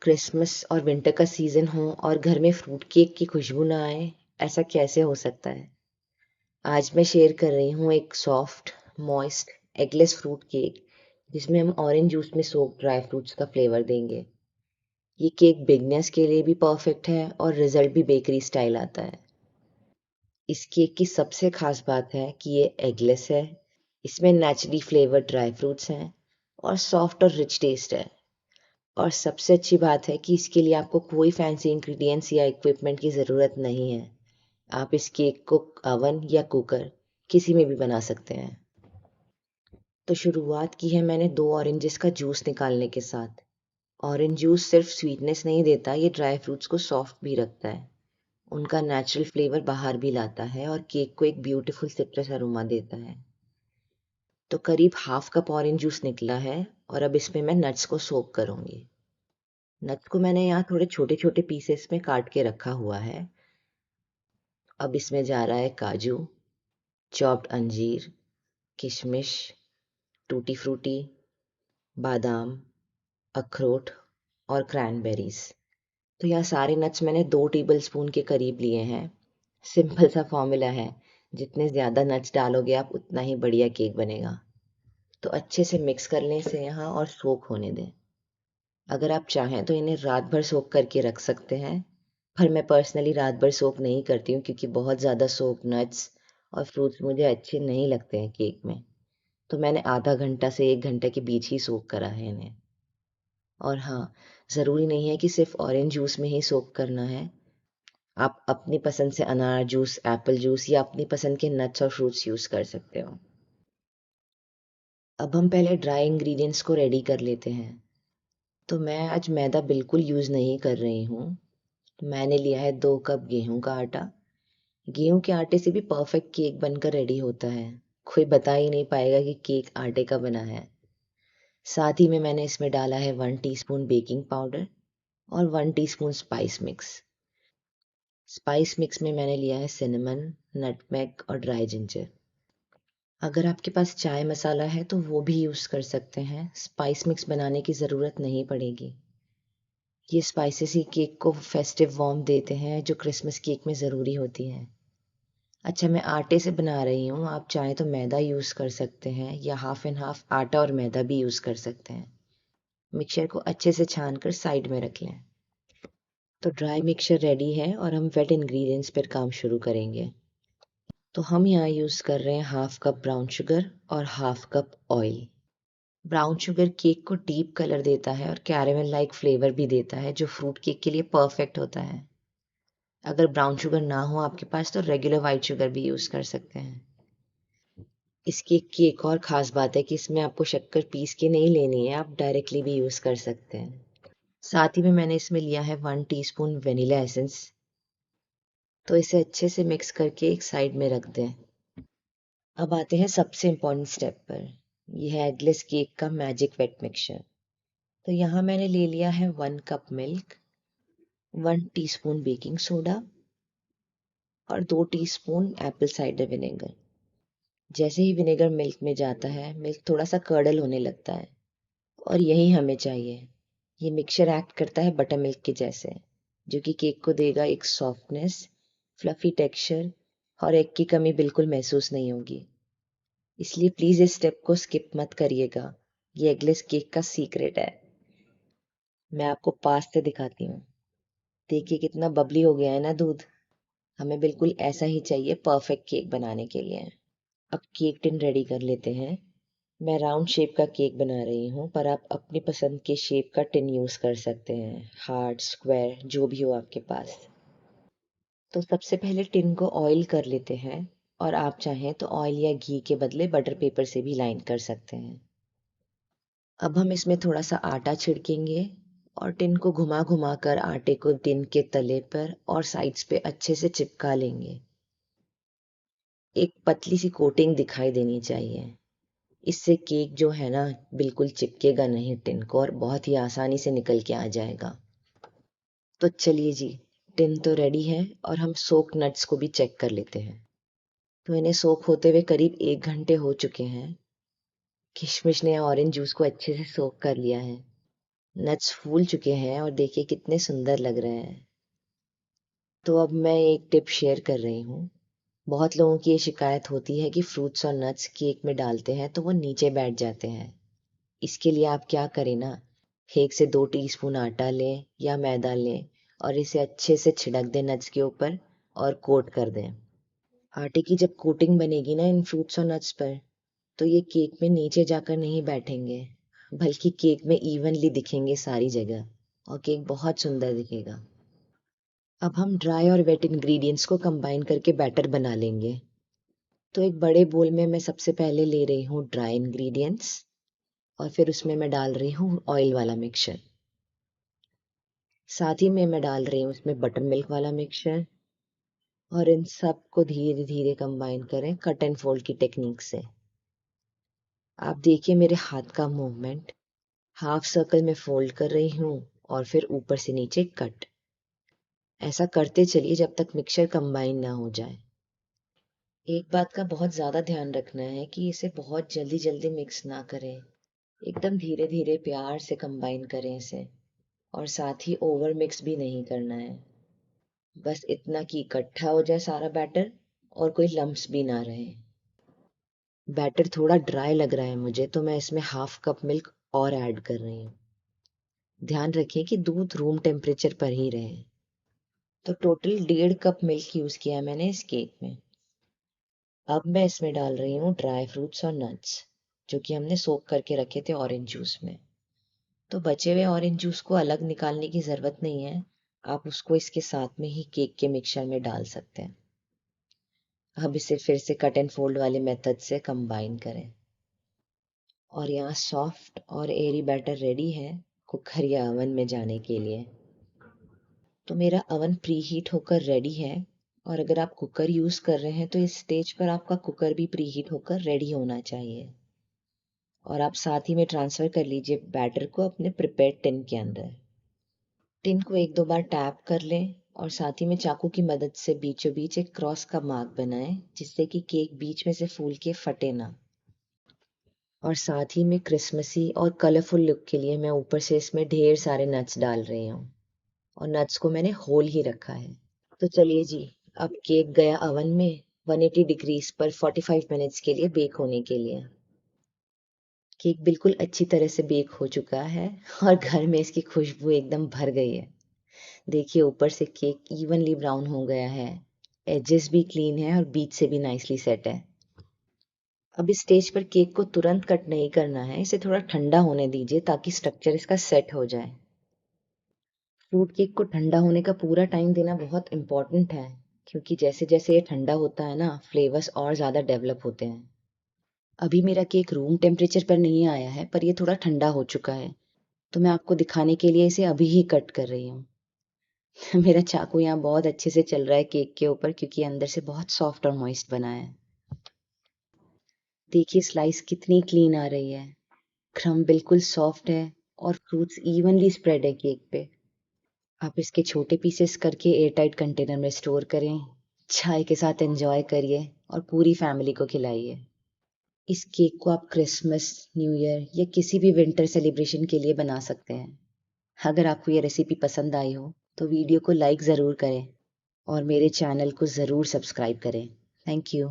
Christmas और winter का season हो और घर में फ्रूट केक की खुशबू ना आए, ऐसा कैसे हो सकता है? आज मैं शेयर कर रही हूँ एक soft, moist, eggless fruit cake जिसमें हम ऑरेंज जूस में सोक्ड ड्राई फ्रूट्स का फ्लेवर देंगे। ये केक बिगनर्स के लिए भी परफेक्ट है और रिजल्ट भी बेकरी स्टाइल आता है। इस केक की सबसे खास बात है कि ये एगलेस है, इसमें नेचुरली फ्लेवर्ड ड्राई फ्रूट्स हैं और सॉफ्ट और रिच टेस्ट है। और सबसे अच्छी बात है कि इसके लिए आपको कोई फैंसी इंग्रेडिएंट्स या इक्विपमेंट की ज़रूरत नहीं है। आप इस केक को ओवन या कुकर किसी में भी बना सकते हैं। तो शुरुआत की है मैंने 2 ऑरेंजेस का जूस निकालने के साथ। ऑरेंज जूस सिर्फ स्वीटनेस नहीं देता, ये ड्राई फ्रूट्स को सॉफ्ट भी रखता है। उनका नेचुरल फ्लेवर बाहर भी लाता है और केक को एक ब्यूटीफुल सिट्रस अरोमा देता है। तो करीब हाफ कप ऑरेंज जूस निकला है और अब इसमें मैं नट्स को सोक करूँगी। नट्स को मैंने यहाँ थोड़े छोटे छोटे पीसेस में काट के रखा हुआ है। अब इसमें जा रहा है काजू, चॉप्ड अंजीर, किशमिश, टूटी फ्रूटी, बादाम, अखरोट और क्रैनबेरीज। तो यहाँ सारे नट्स मैंने 2 टेबल स्पून के करीब लिए हैं। सिंपल सा फॉर्मूला है, जितने ज़्यादा नट्स डालोगे आप उतना ही बढ़िया केक बनेगा। तो अच्छे से मिक्स कर लें इसे यहाँ और सोक होने दें। अगर आप चाहें तो इन्हें रात भर सोक करके रख सकते हैं, पर मैं पर्सनली रात भर सोक नहीं करती हूँ क्योंकि बहुत ज़्यादा सोक नट्स और फ्रूट्स मुझे अच्छे नहीं लगते हैं केक में। तो मैंने आधा घंटा से 1 घंटे के बीच ही सोक करा है इन्हें। और हाँ, ज़रूरी नहीं है कि सिर्फ ऑरेंज जूस में ही सोक करना है। आप अपनी पसंद से अनार जूस, एप्पल जूस या अपनी पसंद के नट्स और फ्रूट्स यूज़ कर सकते हो। अब हम पहले ड्राई इंग्रेडिएंट्स को रेडी कर लेते हैं। तो मैं आज मैदा बिल्कुल यूज़ नहीं कर रही हूँ। मैंने लिया है 2 कप गेहूं का आटा। गेहूं के आटे से भी परफेक्ट केक बनकर रेडी होता है। कोई बता ही नहीं पाएगा कि केक आटे का बना है। साथ ही में मैंने इसमें डाला है 1 टीस्पून बेकिंग पाउडर और 1 teaspoon spice mix. Spice mix में मैंने लिया है सिनेमन, नटमेग और ड्राई जिंजर। अगर आपके पास चाय मसाला है तो वो भी यूज़ कर सकते हैं। स्पाइस मिक्स बनाने की ज़रूरत नहीं पड़ेगी। ये स्पाइसेस ही केक को फेस्टिव वार्म देते हैं जो क्रिसमस केक में ज़रूरी होती हैं। अच्छा, मैं आटे से बना रही हूँ, आप चाहें तो मैदा यूज़ कर सकते हैं या हाफ एंड हाफ आटा और मैदा भी यूज़ कर सकते हैं। मिक्सचर को अच्छे से छान कर साइड में रख लें। तो ड्राई मिक्सचर रेडी है और हम वेट इंग्रेडिएंट्स पर काम शुरू करेंगे। तो हम यहाँ यूज़ कर रहे हैं हाफ कप ब्राउन शुगर और half cup oil. Brown sugar cake को डीप कलर देता है और कैरेमल लाइक फ्लेवर भी देता है जो फ्रूट केक के लिए परफेक्ट होता है। अगर ब्राउन शुगर ना हो आपके पास तो रेगुलर वाइट शुगर भी यूज़ कर सकते हैं। इस केक की एक और ख़ास बात है कि इसमें आपको शक्कर पीस के नहीं लेनी है, आप डायरेक्टली भी यूज़ कर सकते हैं। साथ ही में मैंने इसमें लिया है 1 टीस्पून वेनिला एसेंस। तो इसे अच्छे से मिक्स करके एक साइड में रख दें। अब आते हैं सबसे इम्पोर्टेंट स्टेप पर। यह है एगलेस केक का मैजिक वेट मिक्सचर। तो यहाँ मैंने ले लिया है 1 cup milk, 1 teaspoon baking soda और 2 टीस्पून एप्पल साइडर विनेगर। जैसे ही विनेगर मिल्क में जाता है, मिल्क थोड़ा सा कर्डल होने लगता है और यही हमें चाहिए। ये मिक्सचर एक्ट करता है बटर मिल्क के जैसे, जो कि केक को देगा एक सॉफ्टनेस, फ्लफी टेक्सचर और एग की कमी बिल्कुल महसूस नहीं होगी। इसलिए प्लीज़ इस स्टेप को स्किप मत करिएगा। ये एगलेस केक का सीक्रेट है। मैं आपको पास से दिखाती हूँ। देखिए कितना बबली हो गया है ना दूध। हमें बिल्कुल ऐसा ही चाहिए परफेक्ट केक बनाने के लिए। अब केक टिन रेडी कर लेते हैं। मैं राउंड शेप का केक बना रही हूँ, पर आप अपनी पसंद के शेप का टिन यूज़ कर सकते हैं। हार्ट, स्क्वायर, जो भी हो आपके पास। तो सबसे पहले टिन को ऑयल कर लेते हैं और आप चाहें तो ऑयल या घी के बदले बटर पेपर से भी लाइन कर सकते हैं। अब हम इसमें थोड़ा सा आटा छिड़केंगे और टिन को घुमा घुमा कर आटे को टिन के तले पर और साइड्स पे अच्छे से चिपका लेंगे। एक पतली सी कोटिंग दिखाई देनी चाहिए। इससे केक जो है ना बिल्कुल चिपकेगा नहीं टिन को और बहुत ही आसानी से निकल के आ जाएगा। तो चलिए जी, टिन तो रेडी है और हम सोक नट्स को भी चेक कर लेते हैं। तो इन्हें सोक होते हुए करीब 1 घंटे हो चुके हैं। किशमिश ने ऑरेंज जूस को अच्छे से सोक कर लिया है। नट्स फूल चुके हैं और देखिए कितने सुंदर लग रहे हैं। तो अब मैं एक टिप शेयर कर रही हूँ। बहुत लोगों की ये शिकायत होती है कि फ्रूट्स और नट्स केक में डालते हैं तो वो नीचे बैठ जाते हैं। इसके लिए आप क्या करें ना, 1 से 2 टीस्पून आटा लें या मैदा लें और इसे अच्छे से छिड़क दें नट्स के ऊपर और कोट कर दें। आटे की जब कोटिंग बनेगी ना इन फ्रूट्स और नट्स पर, तो ये केक में नीचे जाकर नहीं बैठेंगे, बल्कि केक में इवनली दिखेंगे सारी जगह और केक बहुत सुंदर दिखेगा। अब हम ड्राई और वेट इंग्रेडिएंट्स को कंबाइन करके बैटर बना लेंगे। तो एक बड़े बोल में मैं सबसे पहले ले रही हूँ ड्राई इंग्रेडिएंट्स और फिर उसमें मैं डाल रही हूँ ऑयल वाला मिक्सचर। साथ ही में मैं डाल रही हूँ उसमें बटर मिल्क वाला मिक्सचर और इन सब को धीरे धीरे कंबाइन करें कट एंड फोल्ड की टेक्निक से। आप देखिए मेरे हाथ का मूवमेंट, हाफ सर्कल में फोल्ड कर रही हूँ और फिर ऊपर से नीचे कट। ऐसा करते चलिए जब तक मिक्सचर कंबाइन ना हो जाए। एक बात का बहुत ज़्यादा ध्यान रखना है कि इसे बहुत जल्दी जल्दी मिक्स ना करें। एकदम धीरे धीरे प्यार से कंबाइन करें इसे और साथ ही ओवर मिक्स भी नहीं करना है। बस इतना कि इकट्ठा हो जाए सारा बैटर और कोई लम्प्स भी ना रहे। बैटर थोड़ा ड्राई लग रहा है मुझे, तो मैं इसमें हाफ कप मिल्क और ऐड कर रही हूँ। ध्यान रखिए कि दूध रूम टेम्परेचर पर ही रहे। तो टोटल 1.5 कप मिल्क यूज़ किया मैंने इस केक में। अब मैं इसमें डाल रही हूँ ड्राई फ्रूट्स और नट्स जो कि हमने सोक करके रखे थे ऑरेंज जूस में। तो बचे हुए ऑरेंज जूस को अलग निकालने की ज़रूरत नहीं है, आप उसको इसके साथ में ही केक के मिक्सचर में डाल सकते हैं। अब इसे फिर से कट एंड फोल्ड वाले मेथड से कंबाइन करें और यहाँ सॉफ्ट और एरी बैटर रेडी है कुकर या ओवन में जाने के लिए। तो मेरा ओवन प्री हीट होकर रेडी है और अगर आप कुकर यूज़ कर रहे हैं तो इस स्टेज पर आपका कुकर भी प्री हीट होकर रेडी होना चाहिए। और आप साथ ही में ट्रांसफ़र कर लीजिए बैटर को अपने प्रिपेयर्ड टिन के अंदर। टिन को 1-2 बार टैप कर लें और साथ ही में चाकू की मदद से बीचों बीच एक क्रॉस का मार्क बनाएं जिससे कि केक बीच में से फूल के फटे ना। और साथ ही में क्रिसमसी और कलरफुल लुक के लिए मैं ऊपर से इसमें ढेर सारे नट्स डाल रही हूँ और नट्स को मैंने होल ही रखा है। तो चलिए जी, अब केक गया ओवन में 180 डिग्रीज पर 45 मिनट्स के लिए बेक होने के लिए। केक बिल्कुल अच्छी तरह से बेक हो चुका है और घर में इसकी खुशबू एकदम भर गई है। देखिए ऊपर से केक इवनली ब्राउन हो गया है, एजेस भी क्लीन है और बीच से भी नाइसली सेट है। अब इस स्टेज पर केक को तुरंत कट नहीं करना है, इसे थोड़ा ठंडा होने दीजिए ताकि स्ट्रक्चर इसका सेट हो जाए। फ्रूट केक को ठंडा होने का पूरा टाइम देना बहुत इम्पोर्टेंट है क्योंकि जैसे जैसे ये ठंडा होता है ना, फ्लेवर्स और ज़्यादा डेवलप होते हैं। अभी मेरा केक रूम टेम्परेचर पर नहीं आया है पर ये थोड़ा ठंडा हो चुका है, तो मैं आपको दिखाने के लिए इसे अभी ही कट कर रही हूँ। मेरा चाकू यहाँ बहुत अच्छे से चल रहा है केक के ऊपर क्योंकि अंदर से बहुत सॉफ्ट और मॉइस्ट बना है। देखिए स्लाइस कितनी क्लीन आ रही है, क्रम्ब बिल्कुल सॉफ्ट है और फ्रूट्स इवनली स्प्रेड है केक पे। आप इसके छोटे पीसेस करके एयर टाइट कंटेनर में स्टोर करें, चाय के साथ एंजॉय करिए और पूरी फैमिली को खिलाइए। इस केक को आप क्रिसमस, न्यू ईयर या किसी भी विंटर सेलिब्रेशन के लिए बना सकते हैं। अगर आपको ये रेसिपी पसंद आई हो तो वीडियो को लाइक ज़रूर करें और मेरे चैनल को ज़रूर सब्सक्राइब करें। Thank you.